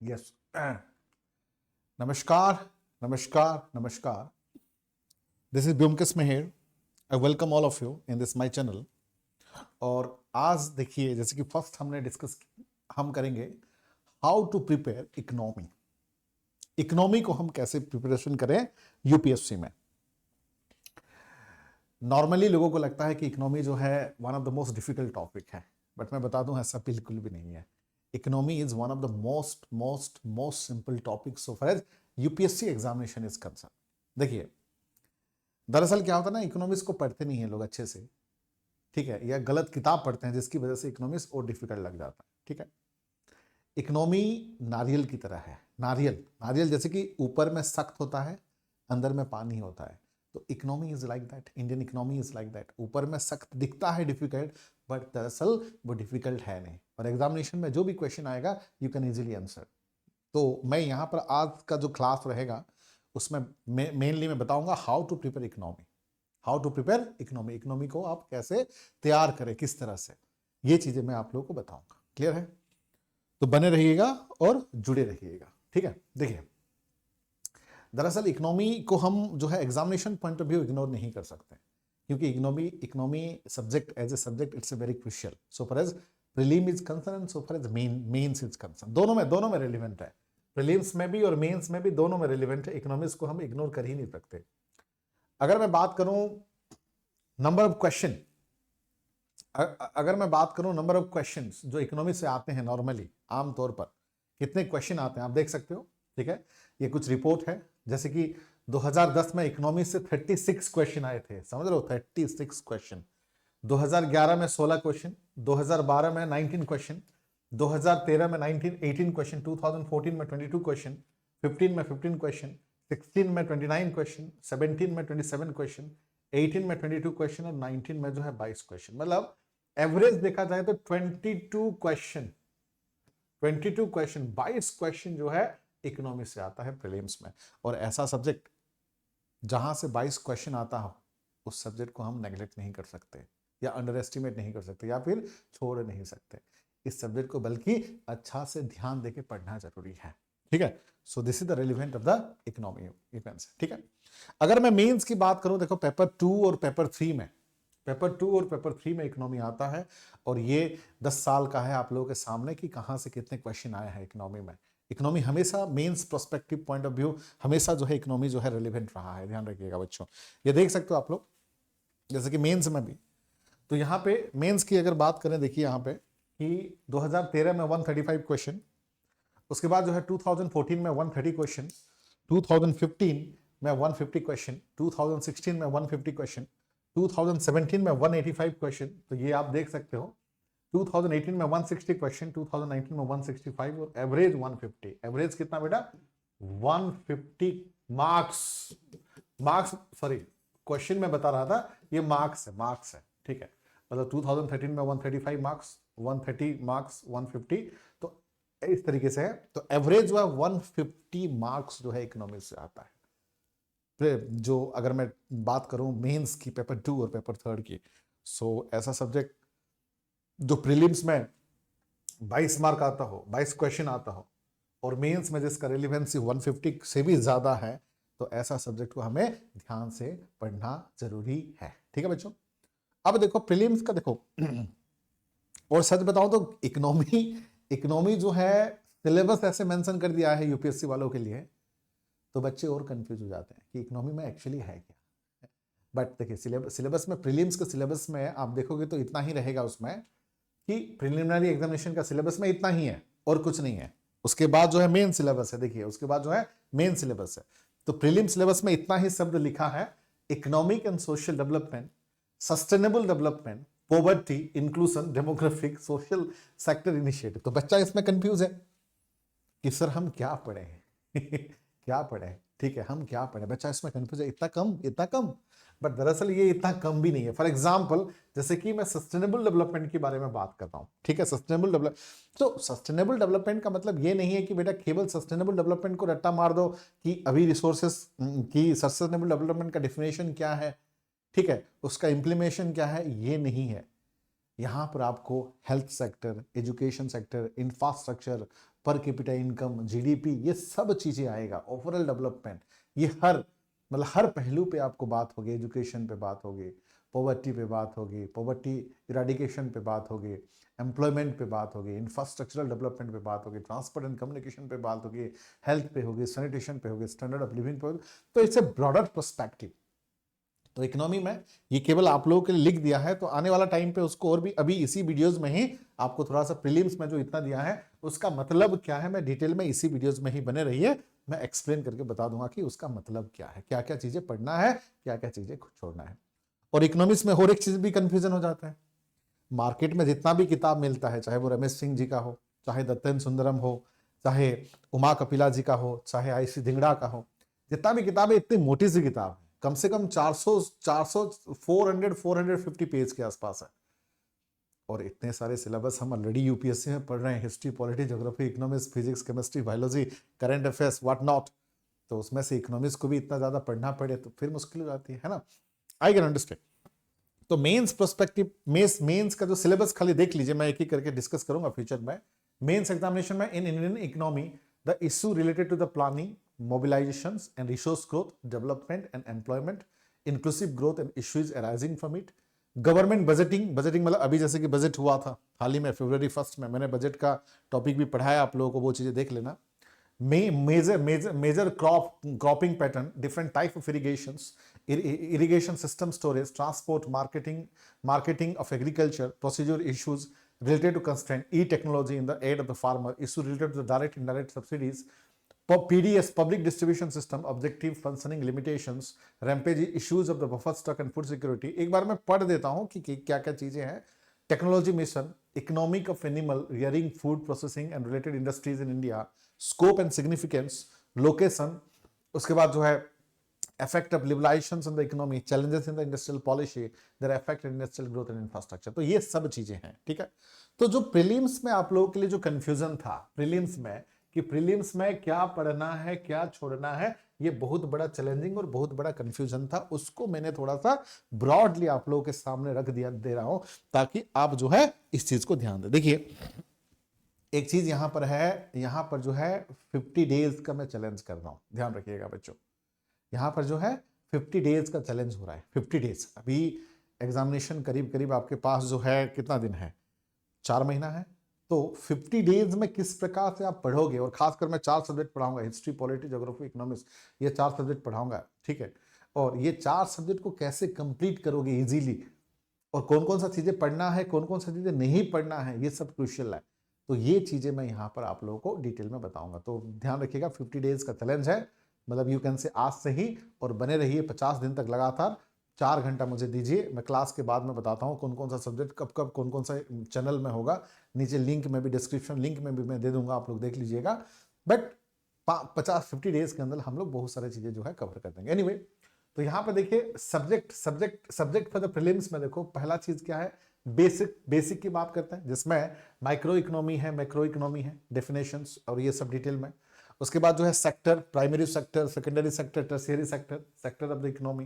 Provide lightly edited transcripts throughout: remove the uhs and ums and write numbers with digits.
Yes नमस्कार नमस्कार नमस्कार. This is Byomkesh Mehar. I welcome all of you in this my channel. और आज देखिए, जैसे कि फर्स्ट हमने डिस्कस हम करेंगे how to prepare economy. Economy को हम कैसे प्रिपरेशन करें यूपीएससी में. नॉर्मली लोगों को लगता है कि इकोनॉमी जो है one of the most difficult topic है, बट मैं बता दूं ऐसा बिल्कुल भी नहीं है. Economy is one of the most simple topic so far as UPSC examination is concern. देखिए, दरअसल क्या होता है ना, इकोनॉमिक्स को पढ़ते नहीं है लोग अच्छे से, ठीक है, या गलत किताब पढ़ते हैं जिसकी वजह से इकोनॉमिक्स और डिफिकल्ट लग जाता है. ठीक है, इकोनॉमी नारियल की तरह है. नारियल नारियल जैसे कि ऊपर में सख्त होता है, अंदर में पानी होता है. तो economy is like that. Indian economy is like that. ऊपर में सख्त दिखता है, डिफिकल्ट, बट दरअसल वो डिफिकल्ट है नहीं. और एग्जामिनेशन में जो भी क्वेश्चन आएगा यू कैन इजीली आंसर. तो मैं यहाँ पर आज का जो क्लास रहेगा उसमें मेनली मैं बताऊंगा how to prepare economy. How to prepare economy. Economy को आप कैसे तैयार करें, किस तरह से, ये चीजें मैं आप लोगों को बताऊंगा. क्लियर है? तो बने रहिएगा और जुड़े रहिएगा. ठीक है, देखिए, दरअसल इकोनॉमी को हम जो है examination point of view ignore नहीं कर सकते, क्योंकि economy subject as a subject it's a very crucial. So far as prelim is concern, so far as mains is concern. दोनों में रेलिवेंट है. प्रीलिम्स में भी और मेंस में भी, दोनों में रेलिवेंट है. इकोनॉमिक्स को हम इग्नोर कर ही नहीं सकते. अगर मैं बात करूं नंबर ऑफ क्वेश्चन, अगर मैं बात करूं नंबर ऑफ क्वेश्चंस जो इकोनॉमी से आते हैं नॉर्मली, आमतौर पर कितने क्वेश्चन आते हैं आप देख सकते हो. ठीक है, ये कुछ रिपोर्ट है, जैसे कि 2010 में इकोनॉमी से 36 क्वेश्चन आए थे. समझ रहे हो, 36 क्वेश्चन. 2011 में 16 क्वेश्चन, 2012 में 19 क्वेश्चन, 2013 में 18 क्वेश्चन, 2014 में 22 क्वेश्चन, 15 में 15 क्वेश्चन, 16 में 29 क्वेश्चन, 17 में 27 क्वेश्चन, 18 में 22 क्वेश्चन और 19 में जो है 22 क्वेश्चन. मतलब एवरेज देखा जाए तो 22 क्वेश्चन 22 क्वेश्चन जो है इकोनॉमी से आता है प्रीलिम्स में. और ऐसा सब्जेक्ट जहां से 22 क्वेश्चन आता हो, उस सब्जेक्ट को हम नेग्लेक्ट नहीं कर सकते, या अंडर एस्टिमेट नहीं कर सकते, या फिर छोड़ नहीं सकते. इस सब्जेक्ट को बल्कि अच्छा से ध्यान देके पढ़ना जरूरी है. ठीक है, so this is the relevant of the economy. ठीक है, अगर मैं मेंस की बात करूं, देखो पेपर 2 और पेपर 3 में इकोनॉमी आता है. और ये 10 साल का है आप लोगों के सामने कि कहां से कितने क्वेश्चन आए हैं इकोनॉमी में. इकोनॉमी हमेशा mains prospective point of view हमेशा जो है इकोनॉमी जो है रेलिवेंट रहा है. ध्यान रखिएगा बच्चों, ये देख सकते हो आप लोग, जैसे कि मेंस में भी. तो यहाँ पे मेंस की अगर बात करें, देखिए यहाँ पे कि 2013 में 135 क्वेश्चन, उसके बाद जो है 2014 में 130 क्वेश्चन, 2015 में 150 क्वेश्चन, 2016 में 150 क्वेश्चन, 2017 में 185 क्वेश्चन. तो ये आप देख सकते हो. 2018 में 160 क्वेश्चन, 2019 में 165 और एवरेज 150. एवरेज कितना बेटा? 150 मार्क्स सॉरी, क्वेश्चन में बता रहा था, ये मार्क्स है. ठीक है, मतलब 2013 में 135 मार्क्स, 130 मार्क्स, 150. तो इस तरीके से है. तो एवरेज जो है 150 मार्क्स जो है इकोनॉमिक्स से आता है. जो अगर मैं बात करूं मेंस की, पेपर 2 और पेपर 3 की, सो ऐसा सब्जेक्ट जो प्रीलिम्स में 22 मार्क आता हो, 22 क्वेश्चन आता हो, और मेंस में जिसका रेलिवेंसी 150 से भी ज्यादा है, तो ऐसा सब्जेक्ट को हमें ध्यान से पढ़ना जरूरी है. ठीक है बच्चों, अब देखो प्रीलिम्स का देखो, और सच बताओ तो इकोनॉमी जो है सिलेबस ऐसे मेंशन कर दिया है यूपीएससी वालों के लिए, तो बच्चे और कंफ्यूज हो जाते हैं कि इकोनॉमी में एक्चुअली है क्या. बट देखिए, सिलेबस में, प्रीलिम्स के सिलेबस में आप देखोगे तो इतना ही रहेगा उसमें कि प्रिलिमिनरी एग्जामिनेशन का सिलेबस में इतना ही है और कुछ नहीं है. उसके बाद जो है मेन सिलेबस है. देखिए, उसके बाद जो है मेन सिलेबस है. तो प्रीलिम सिलेबस में इतना ही शब्द लिखा है: economic and social development, sustainable development, poverty, inclusion, demographic, social sector initiative. तो बच्चा इसमें कंफ्यूज है कि सर हम क्या पढ़े क्या पढ़े. ठीक है, हम क्या पढ़े, बच्चा इसमें कंफ्यूज है. इतना कम. बट दरअसल ये इतना कम भी नहीं है. फॉर एग्जाम्पल, जैसे कि मैं सस्टेनेबल डेवलपमेंट के बारे में बात करता हूं. ठीक है, सस्टेनेबल डेवलप, तो सस्टेनेबल डेवलपमेंट का मतलब ये नहीं है कि बेटा केवल सस्टेनेबल डेवलपमेंट को रट्टा मार दो कि अभी रिसोर्सेस की सस्टेनेबल डेवलपमेंट का डिफिनेशन क्या है, ठीक है, उसका इंप्लीमेशन क्या है, ये नहीं है. यहां पर आपको health sector, education sector, infrastructure, per capita income, GDP, ये सब चीजें आएगा। ओवरऑल डेवलपमेंट, ये हर मतलब हर पहलू पे आपको बात होगी। एजुकेशन पे बात होगी, पॉवर्टी पे बात होगी, पॉवर्टी इराडिकेशन पे बात होगी, एम्प्लॉयमेंट पे बात होगी, इंफ्रास्ट्रक्चरल डेवलपमेंट पे बात होगी, ट्रांसपोर्ट एंड कम्युनिकेशन पे बात होगी, हेल्थ पे होगी, सैनिटेशन पे होगी, स्टैंडर्ड ऑफ लिविंग पे होगी। तो इट्स ए ब्रॉडर पर्सपेक्टिव। तो इकोनॉमी में ये केवल आप लोगों के लिए लिख दिया है, तो आने वाला टाइम पे उसको और भी अभी इसी वीडियोस में ही आपको थोड़ा सा प्रीलिम्स में जो इतना दिया है उसका मतलब क्या है, मैं डिटेल में इसी वीडियोस में ही बने रहिए, मैं एक्सप्लेन करके बता दूंगा कि उसका मतलब क्या है, क्या क्या चीजें पढ़ना है, क्या क्या चीजें छोड़ना है। और इकोनॉमिक्स में और एक चीज भी कंफ्यूजन हो जाता है। मार्केट में जितना भी किताब मिलता है, चाहे वो रमेश सिंह जी का हो, चाहे दत्तेन सुंदरम हो, चाहे उमा कपिला जी का हो, चाहे आईसी धिंगड़ा का हो, जितना भी किताब है इतनी मोटी सी किताब है, कम से कम 400 450 पेज के आसपास है। और इतने सारे सिलेबस हम ऑलरेडी यूपीएससी में पढ़ रहे हैं, history, polity, geography, economics, physics, chemistry, biology, current affairs, what not. तो उसमें से इकोनॉमिक्स को भी इतना ज्यादा पढ़ना पड़े तो फिर मुश्किल हो जाती है ना। I can understand. तो मेंस पर्सपेक्टिव, मेंस का जो सिलेबस खाली देख लीजिए, मैं एक एक करके डिस्कस करूंगा फ्यूचर में। मेंस एग्जामिनेशन में in Indian economy the issue related to the planning, mobilizations and resource growth, development and employment, inclusive growth and issues arising from it, government budgeting, budgeting मतलब अभी जैसे कि बजट हुआ था हाल ही में फरवरी 1 में, मैंने बजट का टॉपिक भी पढ़ाया आप लोगों को, वो चीजें देख लेना। Major cropping pattern, different type of irrigations, irrigation system storage, transport, marketing of agriculture, procedure issues related to constraint, e-technology in the aid of the farmer, issue related to the direct indirect subsidies, PDS, public distribution system, objective functioning limitations, rampage issues of the buffer stock and food security। एक बार मैं पढ़ देता हूं कि क्या क्या चीजें हैं। Technology mission, economic of animal rearing, food processing and related industries in India, scope and significance, location, उसके बाद जो है effect of liberalizations on the economy, challenges in the industrial policy, their effect on industrial growth and infrastructure। तो ये सब चीजें हैं, ठीक है। तो जो प्रीलिम्स में आप लोगों के लिए जो कंफ्यूजन था प्रीलिम्स में, कि प्रीलिम्स में क्या पढ़ना है क्या छोड़ना है, ये बहुत बड़ा चैलेंजिंग और बहुत बड़ा कंफ्यूजन था, उसको मैंने थोड़ा सा ब्रॉडली आप लोगों के सामने रख दिया दे रहा हूं, ताकि आप जो है इस चीज को ध्यान दें। देखिए एक चीज यहां पर है, यहां पर जो है 50 डेज का मैं चैलेंज कर रहा हूं, ध्यान रखिएगा बच्चों। यहाँ पर जो है 50 डेज का चैलेंज हो रहा है। 50 डेज, अभी एग्जामिनेशन करीब करीब आपके पास जो है कितना दिन है, 4 महीना है। तो 50 डेज में किस प्रकार से आप पढ़ोगे, और खासकर मैं 4 सब्जेक्ट पढ़ाऊंगा, हिस्ट्री, पॉलिटी, ज्योग्राफी, इकोनॉमिक्स, ये 4 सब्जेक्ट पढ़ाऊंगा, ठीक है। और ये 4 सब्जेक्ट को कैसे कंप्लीट करोगे इजीली, और कौन कौन सा चीजें पढ़ना है, कौन कौन सा चीजें नहीं पढ़ना है, ये सब क्रूशियल है। तो ये चीजें मैं यहाँ पर आप लोगों को डिटेल में बताऊंगा, तो ध्यान रखिएगा। 50 डेज का चैलेंज है, मतलब यू कैन से आज से ही, और बने रहिए 50 दिन तक लगातार। 4 घंटा मुझे दीजिए, मैं क्लास के बाद में बताता हूँ कौन कौन सा सब्जेक्ट कब कब कौन कौन सा चैनल में होगा, नीचे लिंक में भी, डिस्क्रिप्शन लिंक में भी मैं दे दूंगा, आप लोग देख लीजिएगा। बट 50 डेज के अंदर हम लोग बहुत सारी चीजें जो है कवर कर देंगे। एनीवे, तो यहाँ पर देखिए सब्जेक्ट फॉर द प्रीलिम्स में देखो, पहला चीज क्या है, बेसिक की बात करते हैं, जिसमें माइक्रो इकोनॉमी है, मैक्रो इकोनॉमी है, डेफिनेशंस और ये सब डिटेल में। उसके बाद जो है sector, primary sector, secondary sector, tertiary sector, sector of the economy.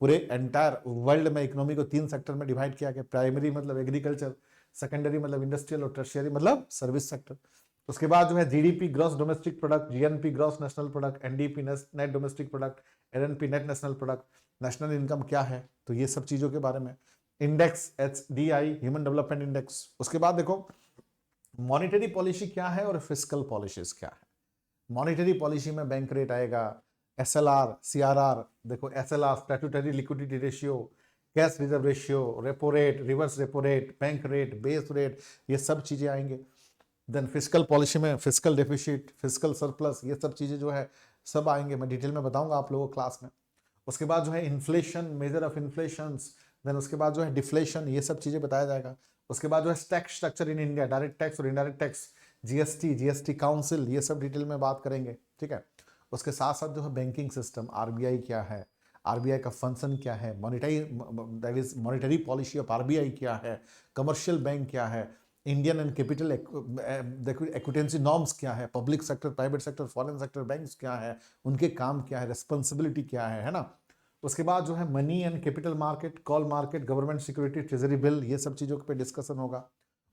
पूरे एंटायर वर्ल्ड में इकोनॉमी को 3 सेक्टर में डिवाइड किया गया, प्राइमरी मतलब एग्रीकल्चर, सेकेंडरी मतलब इंडस्ट्रियल, और टर्शियरी मतलब सर्विस सेक्टर। उसके बाद जो है GDP, gross domestic product, GNP, gross national product, NDP, net domestic product, NNP, net national product, national income क्या है, तो ये सब चीजों के बारे में। Index, HDI, human development index. उसके बाद देखो मॉनिटरी पॉलिसी क्या है और फिस्कल पॉलिसीज क्या है। मॉनिटरी पॉलिसी में बैंक रेट आएगा, एसएलआर, सीआरआर, देखो SLR statutory liquidity ratio, cash reserve ratio, repo rate, reverse repo rate, bank rate, base rate, ये सब चीजें आएंगे। देन फिस्कल पॉलिसी में फिस्कल डेफिसिट, फिस्कल सरप्लस, ये सब चीजें जो है सब आएंगे, मैं डिटेल में बताऊंगा आप लोगों को क्लास में। उसके बाद जो है inflation, measure of inflation, then उसके बाद जो है डिफ्लेशन, ये सब चीजें बताया जाएगा। उसके बाद जो है tax structure in India, direct tax और इनडायरेक्ट टैक्स, जीएसटी काउंसिल, ये सब डिटेल में बात करेंगे, ठीक है। उसके साथ साथ जो है बैंकिंग सिस्टम, आरबीआई क्या है, आरबीआई का फंक्शन क्या है, मॉनिटरी पॉलिसी ऑफ आरबीआई क्या है, कमर्शियल बैंक क्या है, इंडियन एंड कैपिटल एक्विटेंसी नॉर्म्स क्या है, public sector, private sector, foreign sector banks क्या है, उनके काम क्या है, रिस्पॉन्सिबिलिटी क्या है ना। उसके बाद जो है money and capital market, call market, government security, treasury bill, ये सब चीजों पे डिस्कशन होगा।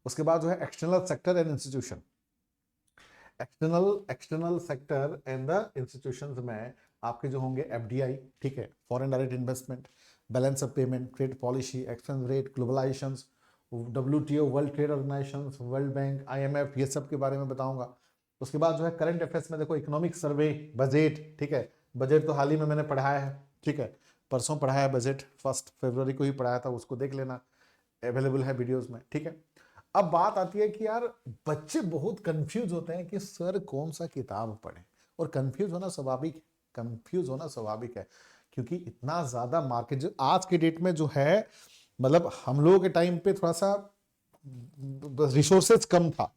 उसके बाद जो है external sector and institution, external sector and the institutions में आपके जो होंगे एफडीआई, ठीक है, foreign direct investment, balance of payment, trade policy, exchange rate, globalisation, WTO, world trade organisation, world bank, IMF, ये सब के बारे में बताऊंगा। उसके बाद जो है करंट अफेयर्स में देखो इकोनॉमिक सर्वे, बजट, ठीक है, बजट तो हाल ही में मैंने पढ़ाया है, ठीक है, परसों पढ़ाया है बजट, 1 फरवरी को ही पढ़ाया था, उसको देख लेना, अवेलेबल है वीडियोस में, ठीक है। अब बात आती है कि यार बच्चे बहुत कंफ्यूज होते हैं कि सर कौन सा किताब पढ़ें, और कंफ्यूज होना स्वाभाविक है, कंफ्यूज होना स्वाभाविक है, क्योंकि इतना ज्यादा मार्केट जो आज के डेट में जो है, मतलब हम लोगों के टाइम पे थोड़ा सा रिसोर्सेज कम था,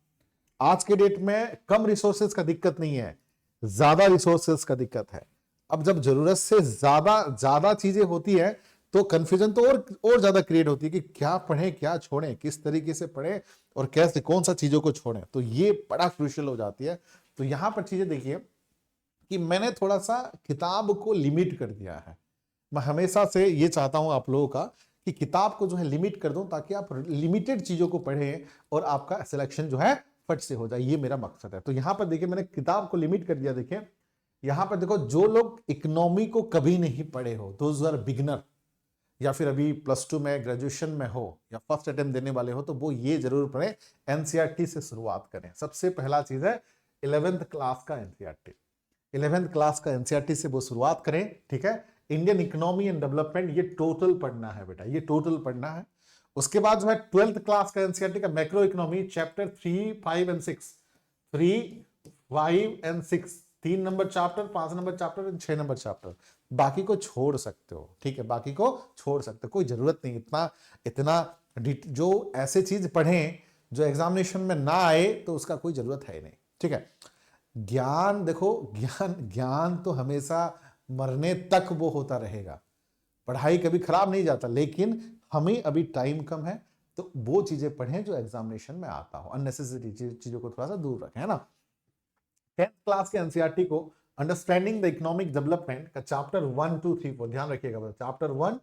आज के डेट में कम रिसोर्सेज का दिक्कत नहीं है, ज्यादा रिसोर्सेज का दिक्कत है। अब जब जरूरत से ज्यादा ज्यादा चीजें होती है तो कंफ्यूजन तो और ज्यादा क्रिएट होती है कि क्या पढ़ें क्या छोड़ें, किस तरीके से पढ़ें और कैसे कौन सा चीजों को छोड़ें, तो ये बड़ा क्रूशियल हो जाती है। तो यहां पर चीजें देखिए कि मैंने थोड़ा सा किताब को लिमिट कर दिया है। मैं हमेशा से ये चाहता हूं आप लोगों का कि किताब को जो है लिमिट कर दूं, ताकि आप लिमिटेड चीजों को पढ़ें और आपका सिलेक्शन जो है फट से हो जाए, ये मेरा मकसद है। तो यहां पर देखिए मैंने किताब को लिमिट कर दिया। देखिए यहां पर देखो, जो लोग इकोनॉमी को कभी नहीं पढ़े हो, दोज आर बिगिनर, या फिर अभी +2 में ग्रेजुएशन में हो या फर्स्ट अटेम्प्ट देने वाले हो, तो वो ये जरूर पढ़ें, एनसीईआरटी से शुरुआत करें। सबसे पहला चीज है 11th क्लास का एनसीईआरटी, 11th क्लास का एनसीईआरटी से वो शुरुआत करें, ठीक है। इंडियन इकोनॉमी एंड डेवलपमेंट, ये टोटल पढ़ना है बेटा, ये टोटल पढ़ना है। उसके बाद जो है 12th क्लास का एनसीईआरटी का macro economy chapter 3, 5 and 6, 3, 5 and 6, 3 number chapter, 5 number chapter, 6 number chapter, बाकी को छोड़ सकते हो, ठीक है, बाकी को छोड़ सकते हो, कोई जरूरत नहीं इतना इतना जो ऐसे चीज पढ़ें जो एग्जामिनेशन में ना आए, तो उसका कोई जरूरत है ही नहीं, ठीक है। ज्ञान देखो, ज्ञान ज्ञान तो हमेशा मरने तक वो होता रहेगा, पढ़ाई कभी खराब नहीं जाता, लेकिन हमें अभी टाइम कम है, तो वो चीजें पढ़ें जो एग्जामिनेशन में आता हो, अननेसेसरी चीजों को थोड़ा सा दूर रखें, है ना। 10th क्लास के एनसीईआरटी को अंडरस्टैंडिंग द इकोनॉमिक डेवलपमेंट का चैप्टर 1, 2, 3, 4, ध्यान रखिएगा, चैप्टर 1,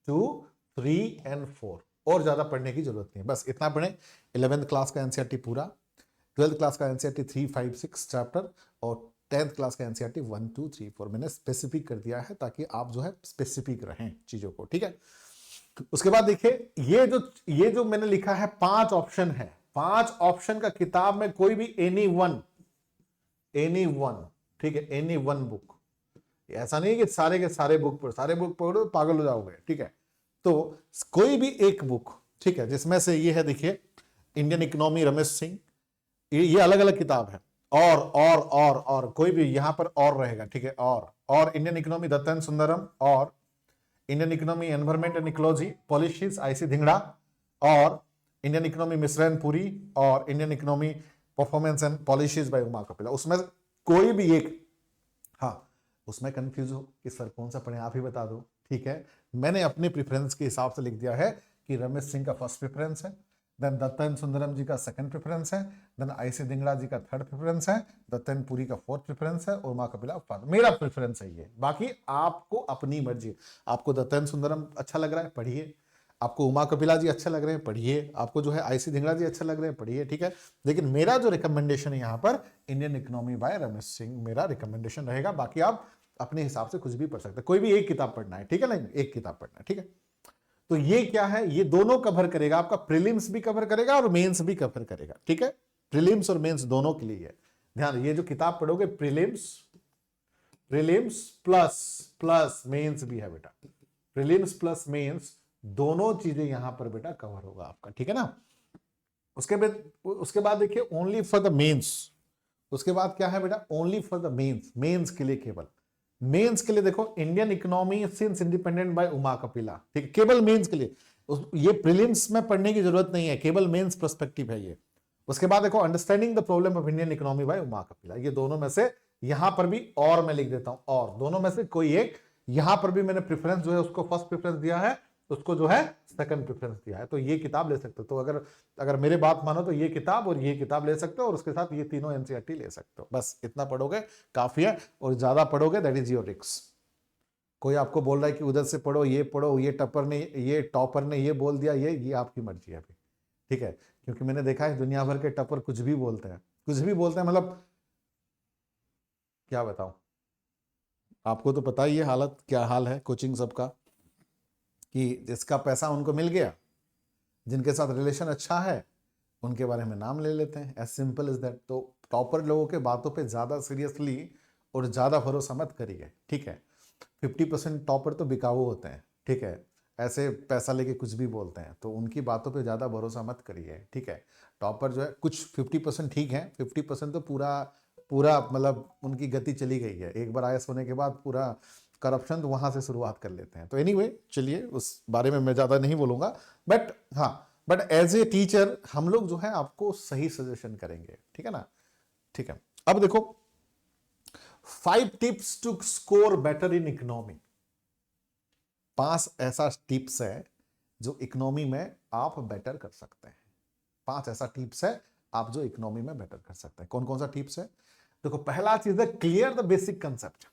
2, 3 एंड 4, और ज्यादा पढ़ने की जरूरत नहीं है, बस इतना पढ़ें। 11th क्लास का एनसीईआरटी पूरा, 12th क्लास का एनसीईआरटी 3, 5, 6 चैप्टर, और 10th क्लास का एनसीईआरटी 1, 2, 3, 4 मैंने स्पेसिफिक कर दिया है, ताकि आप जो है स्पेसिफिक रहें चीजों को, ठीक है। उसके बाद देखिए ये जो मैंने लिखा है 5 ऑप्शन है, 5 ऑप्शन का किताब में कोई भी एनी वन, ठीक है, एनी वन बुक, ऐसा नहीं कि सारे के सारे बुक पढ़ो पागल हो जाओगे, ठीक है। तो कोई भी एक बुक, ठीक है, जिसमें से ये है, देखिए इंडियन इकोनॉमी रमेश सिंह, ये अलग अलग किताब है, और कोई भी यहां पर और रहेगा, ठीक है, और इंडियन इकोनॉमी दत्तन सुंदरम, और Indian economy environment and ecology policies IC Dhingra, और इंडियन इकोनॉमी मिश्रन पुरी, और Indian economy performance and policies bye Uma Kapila, उसमें कोई भी एक, हाँ उसमें कंफ्यूज हो कि सर कौन सा पढ़े, आप ही बता दो, ठीक है। मैंने अपने प्रेफरेंस के हिसाब से लिख दिया है कि रमेश सिंह का फर्स्ट प्रेफरेंस है, देन दत्तन सुंदरम जी का सेकंड प्रेफरेंस है, देन आईसी धिंगड़ा जी का थर्ड प्रेफरेंस है, दत्तन पुरी का फोर्थ प्रेफरेंस है, और उमा कपिला फादर, मेरा प्रेफरेंस है ये। बाकी आपको अपनी मर्जी, आपको दत्तन सुंदरम अच्छा लग रहा है पढ़िए, आपको उमा कपिला जी अच्छा लग रहे हैं पढ़िए, आपको जो है आईसी धिंगड़ा जी अच्छा लग रहे हैं पढ़िए, ठीक है। लेकिन मेरा जो रिकमेंडेशन है यहाँ पर Indian economy bye Ramesh Singh मेरा रिकमेंडेशन रहेगा, बाकी आप अपने हिसाब से कुछ भी पढ़ सकते हैं, कोई भी एक किताब पढ़ना है, ठीक है, नहीं एक किताब पढ़ना है, ठीक है। तो ये क्या है, ये दोनों कवर करेगा, आपका प्रीलिम्स भी कवर करेगा और मेंस भी कवर करेगा, ठीक है। प्रीलिम्स और मेंस दोनों के लिए है, ध्यान, ये जो किताब पढ़ोगे प्रीलिम्स प्लस मेंस भी है बेटा, प्रीलिम्स प्लस मेंस दोनों चीजें यहां पर बेटा कवर होगा आपका, ठीक है ना। उसके बाद देखिए ओनली फॉर द मेंस, उसके बाद क्या है बेटा, ओनली फॉर द मेंस के लिए, केवल मेंस के लिए देखो Indian economy since independent by Uma Kapila, ठीक है, केवल मेंस के लिए, ये प्रीलिम्स में पढ़ने की जरूरत नहीं है, केवल मेंस पर्सपेक्टिव है ये। उसके बाद देखो understanding the problem of Indian economy bye Uma Kapila, ये दोनों में से यहां पर भी और मैं लिख देता हूं, और दोनों में से कोई एक, यहां पर भी मैंने प्रेफरेंस जो है उसको फर्स्ट प्रेफरेंस दिया है, उसको जो है सेकंड प्रेफरेंस दिया है, तो ये किताब ले सकते हो। तो अगर मेरे बात मानो तो ये किताब और ये किताब ले सकते हो, और उसके साथ ये तीनों एनसीईआरटी ले सकते हो, बस इतना पढ़ोगे काफी है, और ज्यादा पढ़ोगे दैट इज योर रिस्क। कोई आपको बोल रहा है कि उधर से पढ़ो, ये टॉपर ने ये बोल दिया, ये आपकी मर्जी है अभी, ठीक है, क्योंकि मैंने देखा है दुनिया भर के टॉपर कुछ भी बोलते हैं, मतलब क्या बताऊं, आपको तो पता ही है हालत क्या हाल है कोचिंग सबका, कि जिसका पैसा उनको मिल गया, जिनके साथ रिलेशन अच्छा है उनके बारे में नाम ले लेते हैं, एज सिंपल इज दैट। तो टॉपर लोगों के बातों पे ज़्यादा सीरियसली और ज़्यादा भरोसा मत करिए, ठीक है। 50% टॉपर तो बिकाऊ होते हैं, ठीक है, ऐसे पैसा लेके कुछ भी बोलते हैं, तो उनकी बातों पे ज़्यादा भरोसा मत करिए, ठीक है। टॉपर जो है कुछ 50% ठीक है, 50% तो पूरा पूरा मतलब उनकी गति चली गई है, एक बार आईएएस होने के बाद पूरा करप्शन तो वहाँ से शुरुआत कर लेते हैं। तो एनीवे चलिए उस बारे में मैं ज़्यादा नहीं बोलूँगा, बट हाँ, बट एज ए टीचर हम लोग जो है आपको सही सजेशन करेंगे, ठीक है ना, ठीक है। अब देखो 5 tips to score better in economy. 5 ऐसा टिप्स है जो इकोनॉमी में आप बेटर कर सकते हैं। 5 ऐसा टिप्स है आप जो इकोनॉमी में बेटर कर सकते हैं। कौन कौन सा टिप्स है? देखो पहला चीज है क्लियर द बेसिक कंसेप्ट।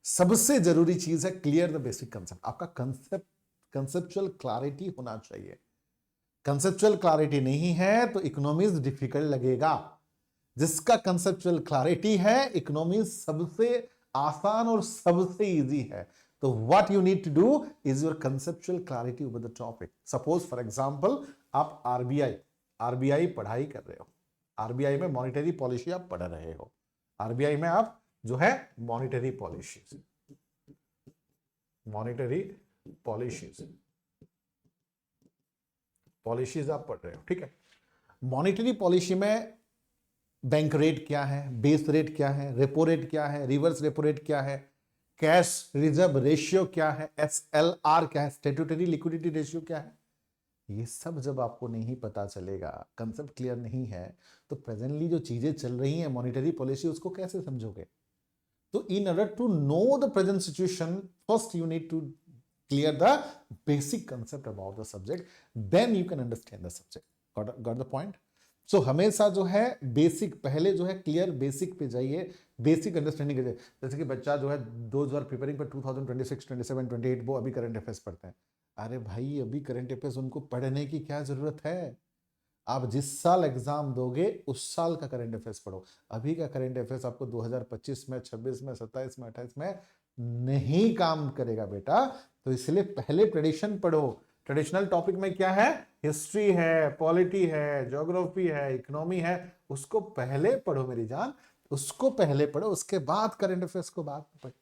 सबसे जरूरी चीज है क्लियर द बेसिक कंसेप्ट। आपका कंसेप्चुअल क्लैरिटी होना चाहिए। कंसेप्चुअल क्लैरिटी नहीं है तो इकोनॉमीज डिफिकल्ट लगेगा। जिसका कंसेप्चुअल क्लैरिटी है, इकोनॉमी सबसे आसान और सबसे इजी है। तो what you need to do is your conceptual clarity over the topic. Suppose for example आप आरबीआई पढ़ाई कर रहे हो, आरबीआई में मॉनेटरी पॉलिसी आप पढ़ रहे हो, आरबीआई में आप जो है मॉनेटरी पॉलिसीज आप पढ़ रहे हो, ठीक है। मॉनेटरी पॉलिसी में बैंक रेट क्या है, बेस रेट क्या है, रेपो रेट क्या है, रिवर्स रेपो रेट क्या है, कैश रिजर्व रेशियो क्या है, एसएलआर क्या है, स्टैट्यूटरी लिक्विडिटी रेशियो क्या है, ये सब जब आपको नहीं पता चलेगा, कंसेप्ट क्लियर नहीं है, तो प्रेजेंटली जो चीजें चल रही हैं मॉनेटरी पॉलिसी, उसको कैसे समझोगे? तो in order to know the present situation, first you need to clear the basic concept about the subject, then you can understand the subject. got the point? So हमेशा जो है बेसिक पहले जो है क्लियर बेसिक पे जाइए, basic understanding करिए। जैसे कि बच्चा जो है 2000 प्रिपेयरिंग पर 2026 27 28 वो अभी करंट अफेयर्स पढ़ते हैं। अरे भाई अभी करंट अफेयर्स उनको पढ़ने की क्या जरूरत है? आप जिस साल एग्जाम दोगे उस साल का करंट अफेयर्स पढ़ो। अभी का करंट अफेयर्स आपको 2025 में, 26 में, 27 में, 28 में नहीं काम करेगा बेटा। तो इसलिए पहले ट्रेडिशन पढ़ो। ट्रेडिशनल टॉपिक में क्या है? हिस्ट्री है, पॉलिटी है, ज्योग्राफी है, इकोनॉमी है, उसको पहले पढ़ो मेरी जान, उसको पहले पढ़ो, उसके बाद करंट अफेयर्स को बाद में पढ़ो,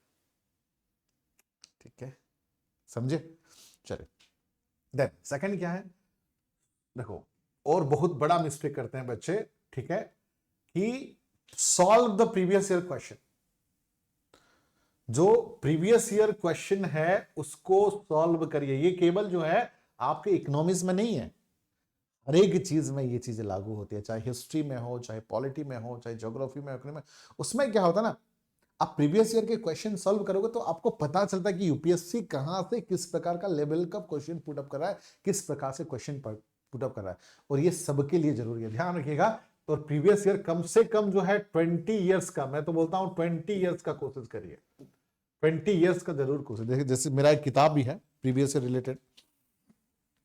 ठीक है, समझे? चलिए देन सेकंड क्या है, देखो और बहुत बड़ा मिस्टेक करते हैं बच्चे, ठीक है, कि solve the previous year question. जो प्रीवियस ईयर क्वेश्चन है उसको सॉल्व करिए। ये केवल जो है आपके इकोनॉमिक्स में नहीं है, हर एक चीज में ये चीजें लागू होती है, चाहे हिस्ट्री में हो, चाहे पॉलिटी में हो, चाहे ज्योग्राफी में, इकोनॉमी में। उसमें क्या होता है ना, आप प्रीवियस ईयर के क्वेश्चन सॉल्व करोगे तो आपको पता चलता है कि यूपीएससी कहां से किस प्रकार का लेवल का क्वेश्चन पुट अप कर रहा है, किस प्रकार से क्वेश्चन पुट अप कर रहा है, और ये सबके लिए जरूरी है, ध्यान रखिएगा। और प्रीवियस ईयर कम से कम जो है 20 ईयर्स का, मैं तो बोलता हूं 20 ईयर्स का कोशिश करिए, 20 ईयर्स का जरूर कोशिश। देखिए जैसे मेरा एक किताब भी है प्रीवियस से रिलेटेड,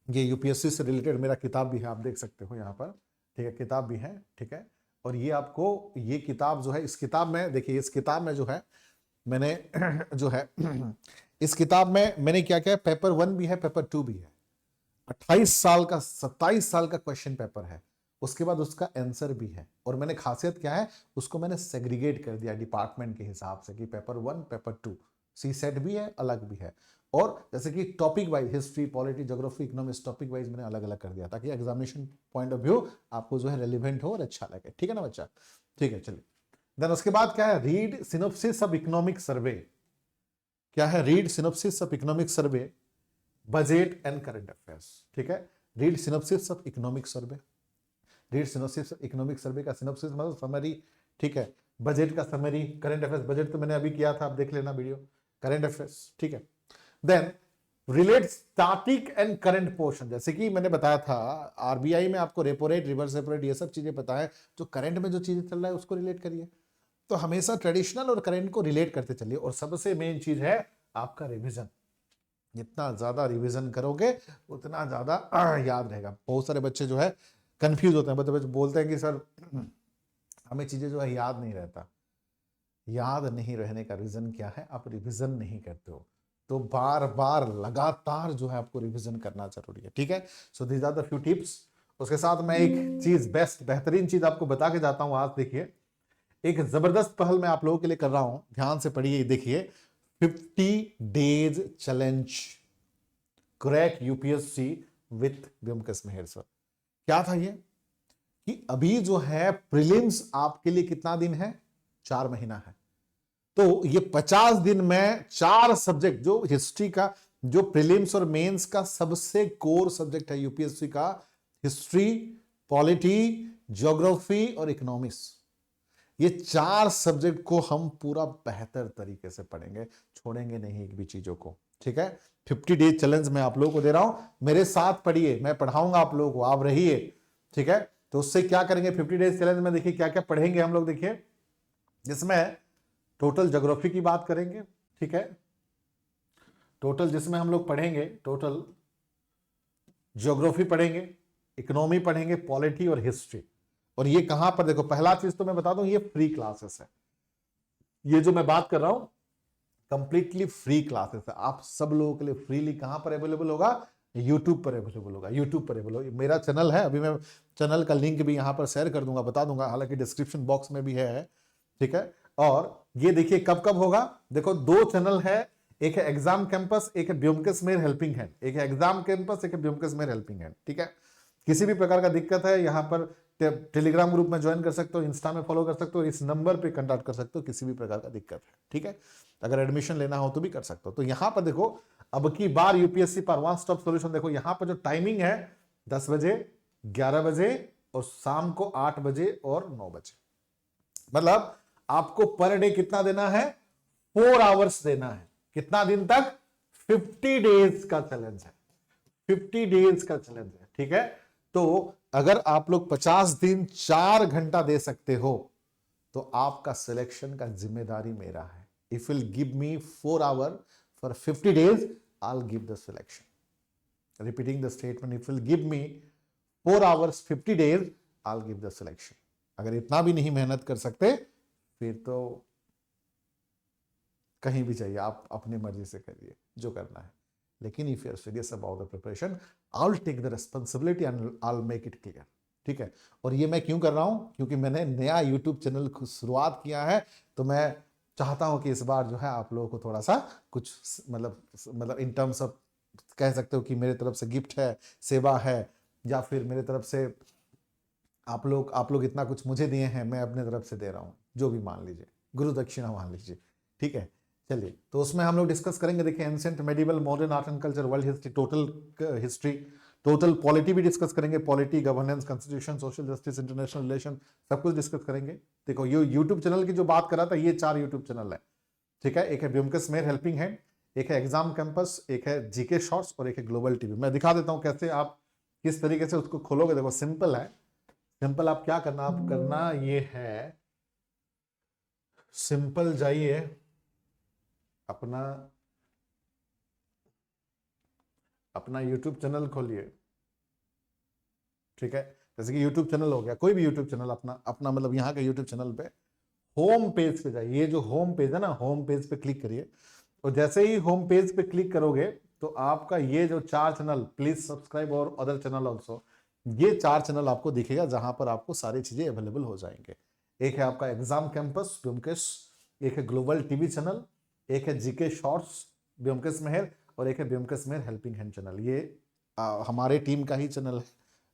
ये यूपीएससी से रिलेटेड मेरा किताब भी है, आप देख सकते हो यहाँ पर, ठीक है, किताब भी है, ठीक है। और ये आपको ये किताब जो है, इस किताब में देखिए, इस किताब में जो है मैंने जो है इस किताब में मैंने क्या क्या, पेपर 1 भी है, पेपर 2 भी है, 28 साल का 27 साल का क्वेश्चन पेपर है, उसके बाद उसका आंसर भी है। और मैंने खासियत क्या है, उसको मैंने सेग्रीगेट कर दिया डिपार्टमेंट के हिसाब से कि पेपर 1, पेपर 2, सी सेट भी है, अलग भी है। और जैसे कि topic wise, history, polity, geography, economics, topic wise मैंने अलग अलग कर दिया ताकि एग्जामिनेशन पॉइंट ऑफ व्यू आपको जो है रेलिवेंट हो और अच्छा लगे, ठीक है ना बच्चा? ठीक है, चलिए देन उसके बाद क्या है, read synopsis of economic survey. क्या है? Read synopsis of economic survey, budget and current affairs, ठीक है। Read synopsis of economic survey, read synopsis economic survey का सिनॉप्सिस मतलब समरी, ठीक है, बजट का समरी, करंट अफेयर्स, बजट तो मैंने अभी किया था, आप देख लेना वीडियो, करंट अफेयर्स, ठीक है। Then relate static and current portion, जैसे कि मैंने बताया था आरबीआई में आपको repo rate, reverse repo rate, ये सब चीजें पता है, जो करंट में जो चीजें चल रहा है उसको रिलेट करिए। तो हमेशा ट्रेडिशनल और करंट को रिलेट करते चलिए। और सबसे मेन चीज है आपका रिविजन, जितना ज्यादा रिवीजन करोगे उतना ज्यादा याद रहेगा। बहुत सारे बच्चे जो है कंफ्यूज होते हैं, बच्चे बोलते हैं कि सर हमें चीजें जो है याद नहीं रहता। याद नहीं रहने का रीजन क्या है? आप रिवीजन नहीं करते हो। तो बार बार लगातार जो है आपको रिवीजन करना जरूरी है, ठीक है। So these are the few tips. उसके साथ मैं एक चीज बेहतरीन चीज आपको बता के जाता हूं। आज देखिए, एक जबरदस्त पहल मैं आप लोगों के लिए कर रहा हूं, ध्यान से पढ़िए। देखिए, 50 days challenge crack UPSC with Byomkesh Meher sir. क्या था ये कि अभी जो है प्रीलिम्स आपके लिए कितना दिन है? 4 महीना है। तो ये 50 दिन में 4 सब्जेक्ट, जो हिस्ट्री का, जो प्रीलिम्स और मेंस का सबसे कोर सब्जेक्ट है यूपीएससी का, हिस्ट्री, पॉलिटी, ज्योग्राफी और इकोनॉमिक्स, ये 4 सब्जेक्ट को हम पूरा बेहतर तरीके से पढ़ेंगे, छोड़ेंगे नहीं एक भी चीजों को, ठीक है। 50 डेज चैलेंज मैं आप लोगों को दे रहा हूं, मेरे साथ पढ़िए, मैं पढ़ाऊंगा आप लोगों को, आप रहिए, ठीक है। तो उससे क्या करेंगे 50 डेज चैलेंज में? देखिए क्या क्या पढ़ेंगे हम लोग। देखिए, जिसमें टोटल ज्योग्राफी की बात करेंगे, ठीक है। टोटल जिसमें हम लोग पढ़ेंगे, टोटल ज्योग्राफी पढ़ेंगे, इकोनॉमी पढ़ेंगे, पॉलिटी और हिस्ट्री। और ये कहां पर? देखो, पहला चीज तो मैं बता दूं, ये फ्री क्लासेस है। ये जो मैं बात कर रहा हूं कंप्लीटली फ्री क्लासेस है। आप सब लोगों के लिए फ्रीली कहां पर अवेलेबल होगा? यूट्यूब पर अवेलेबल होगा। यूट्यूब पर अवेलेबल होगा। मेरा चैनल है, अभी मैं चैनल का लिंक भी यहां पर शेयर कर दूंगा, बता दूंगा, हालांकि डिस्क्रिप्शन बॉक्स में भी है, ठीक है। और ये देखिए कब कब होगा। देखो, 2 चैनल है, एक है एग्जाम कैंपस, एक है ब्योमकेश मेहर हेल्पिंग हैंड। एक है एग्जाम कैंपस, एक है ब्योमकेश मेहर हेल्पिंग हैंड, ठीक है। किसी भी प्रकार का दिक्कत है, यहां पर टेलीग्राम ग्रुप में ज्वाइन कर सकते हो, इंस्टा में फॉलो कर सकते हो, इस नंबर पे कांटेक्ट कर सकते हो, किसी भी प्रकार का दिक्कत है, ठीक है। अगर एडमिशन लेना हो तो भी कर सकते हो। तो यहां पर देखो, अब की बार यूपीएससी पर वन स्टॉप सॉल्यूशन, देखो यहां पर जो टाइमिंग है 10 बजे, 11 बजे और शाम को 8 बजे और 9 बजे। मतलब आपको पर डे कितना देना है? 4 आवर्स देना है। कितना दिन तक? 50 डेज का चैलेंज है। 50 डेज का चैलेंज है, ठीक है। तो अगर आप लोग 50 दिन 4 घंटा दे सकते हो तो आपका सिलेक्शन का जिम्मेदारी मेरा है। If will give me 4 hour for 50 days, I will give the selection. Repeating the statement, if will give me 4 hours 50 days, I will give the selection. अगर इतना भी नहीं मेहनत कर सकते फिर तो कहीं भी चाहिए, आप अपनी मर्जी से करिए जो करना है। लेकिन if you are serious about the preparation, I will take the responsibility and I will make it clear, ठीक है। और ये मैं क्यों कर रहा हूं? क्योंकि मैंने नया यूट्यूब चैनल शुरुआत किया है, तो मैं चाहता हूं कि इस बार जो है आप लोगों को थोड़ा सा कुछ मतलब इन टर्म्स ऑफ, कह सकते हो कि मेरे तरफ से गिफ्ट है, सेवा है, या फिर मेरे तरफ से आप लोग इतना कुछ मुझे दिए हैं, मैं अपने तरफ से दे रहा हूं, जो भी मान लीजिए, गुरु दक्षिणा मान लीजिए, ठीक है। चलिए, तो उसमें हम लोग डिस्कस करेंगे। देखिए, ancient, medieval, modern art and culture, world history, total history, total polity भी डिस्कस करेंगे। Polity, governance, constitution, social justice, international relation, सब कुछ डिस्कस करेंगे। देखो, ये यूट्यूब चैनल की जो बात कर रहा था, ये 4 यूट्यूब चैनल है, ठीक है। एक है ब्योमकेश मेहर हेल्पिंग हैंड, एक है एग्जाम कैंपस, एक है जीके शॉर्ट्स और एक है ग्लोबल टीवी। मैं दिखा देता हूं कैसे आप किस तरीके से उसको खोलोगे। देखो, सिंपल है, सिंपल। आप क्या करना, आप करना ये है, सिंपल जाइए अपना YouTube चैनल खोलिए, ठीक है। जैसे कि YouTube चैनल हो गया, कोई भी YouTube चैनल अपना अपना मतलब यहाँ के YouTube चैनल पे होम पेज पे जाइए। ये जो होम पेज है ना, होम पेज पे क्लिक करिए। और जैसे ही होम पेज पे क्लिक करोगे तो आपका ये जो 4 चैनल, प्लीज सब्सक्राइब और अदर चैनल ऑल्सो, ये 4 चैनल आपको दिखेगा, जहां पर आपको सारी चीजें अवेलेबल हो जाएंगे। एक है आपका एग्जाम कैंपस ब्योमकेश, एक है ग्लोबल टीवी चैनल, एक है जीके शॉर्ट्स ब्योमकेश मेहर, और एक है ब्योमकेश मेहर हेल्पिंग हैंड चैनल। ये हमारे टीम का ही चैनल है।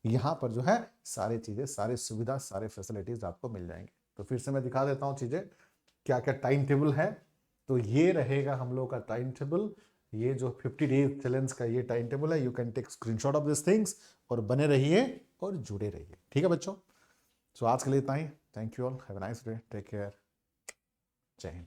यहाँ पर जो है सारी चीजें, सारी सुविधा, सारे फैसिलिटीज आपको मिल जाएंगे। तो फिर से मैं दिखा देता हूँ चीजें, क्या क्या टाइम टेबल है। तो ये रहेगा हम लोग का टाइम टेबल। ये जो 50 डेज चैलेंज का ये टाइम टेबल है। You can take screenshot of this things और बने रहिए और जुड़े रहिए, ठीक है बच्चों। सो आज के लिए इतना ही। Thank you all, have a nice day, take care, Jai Hind.